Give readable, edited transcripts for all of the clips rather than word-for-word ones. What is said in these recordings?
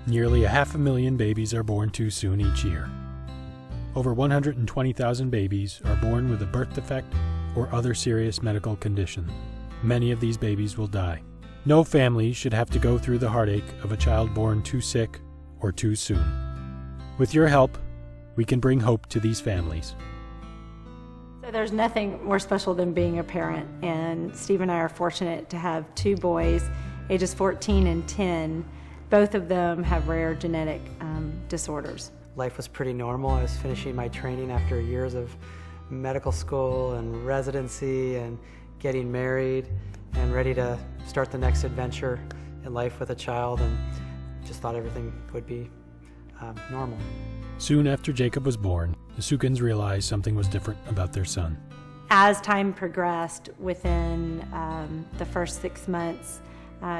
Nearly 500,000 babies are born too soon each year. Over 120,000 babies are born with a birth defect or other serious medical condition. Many of these babies will die. No family should have to go through the heartache of a child born too sick or too soon. With your help, we can bring hope to these families. So there's nothing more special than being a parent, and Steve and I are fortunate to have two boys, ages 14 and 10. Both of them have rare genetic disorders. Life was pretty normal. I was finishing my training after years of medical school and residency and getting married and ready to start the next adventure in life with a child, and just thought everything would be normal. Soon after Jacob was born, the Sukins realized something was different about their son. As time progressed, within the first 6 months,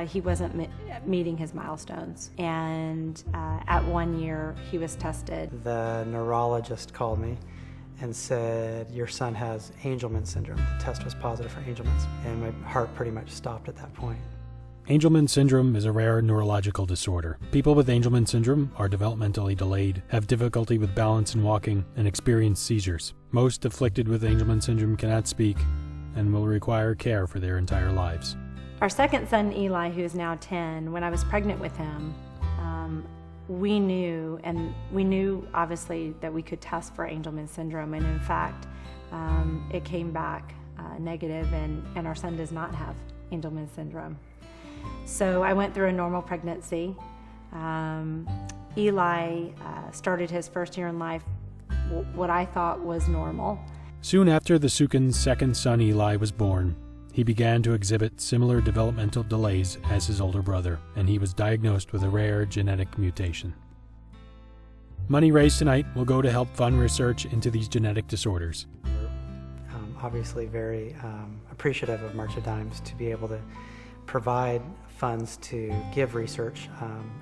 he wasn't meeting his milestones, and at 1 year he was tested. The neurologist called me and said, "Your son has Angelman syndrome." The test was positive for Angelman's, and my heart pretty much stopped at that point. Angelman syndrome is a rare neurological disorder. People with Angelman syndrome are developmentally delayed, have difficulty with balance and walking, and experience seizures. Most afflicted with Angelman syndrome cannot speak and will require care for their entire lives. Our second son, Eli, who is now 10, when I was pregnant with him, we knew obviously that we could test for Angelman syndrome, and in fact, it came back negative, and our son does not have Angelman syndrome. So I went through a normal pregnancy. Eli started his first year in life what I thought was normal. Soon after the Sukin's second son Eli was born, he began to exhibit similar developmental delays as his older brother, and he was diagnosed with a rare genetic mutation. Money raised tonight will go to help fund research into these genetic disorders. Obviously very appreciative of March of Dimes to be able to provide funds to give research,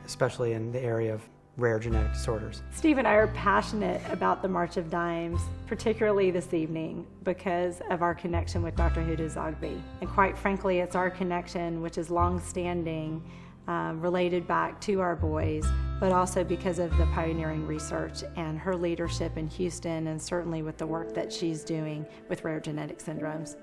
especially in the area of rare genetic disorders. Steve and I are passionate about the March of Dimes, particularly this evening, because of our connection with Dr. Huda Zogby. And quite frankly, it's our connection, which is long-standing, related back to our boys, but also because of the pioneering research and her leadership in Houston, and certainly with the work that she's doing with rare genetic syndromes.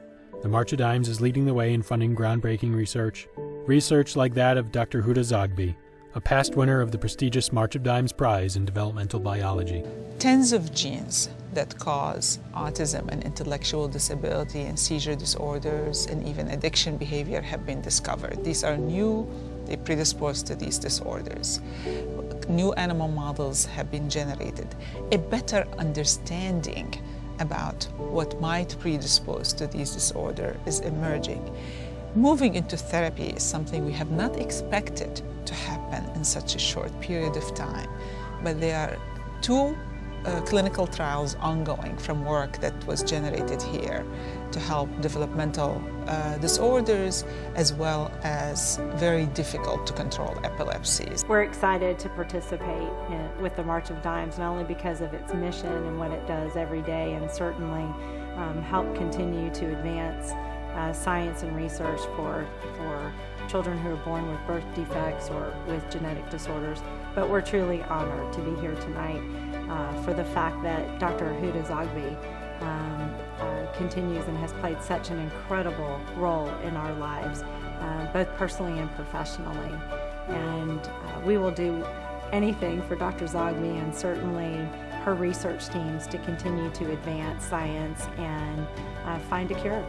The March of Dimes is leading the way in funding groundbreaking research like that of Dr. Huda Zogby, a past winner of the prestigious March of Dimes Prize in Developmental Biology. Tens of genes that cause autism and intellectual disability and seizure disorders and even addiction behavior have been discovered. These are new, they predispose to these disorders. New animal models have been generated. A better understanding about what might predispose to these disorders is emerging. Moving into therapy is something we have not expected to happen in such a short period of time, but there are two clinical trials ongoing from work that was generated here to help developmental disorders as well as very difficult to control epilepsies. We're excited to participate with the March of Dimes, not only because of its mission and what it does every day, and certainly help continue to advance science and research for children who are born with birth defects or with genetic disorders, but we're truly honored to be here tonight for the fact that Dr. Huda Zogby continues and has played such an incredible role in our lives, both personally and professionally. And we will do anything for Dr. Zogby and certainly her research teams to continue to advance science and find a cure.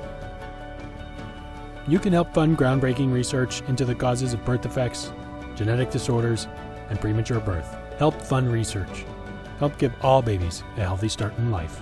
You can help fund groundbreaking research into the causes of birth defects, genetic disorders, and premature birth. Help fund research. Help give all babies a healthy start in life.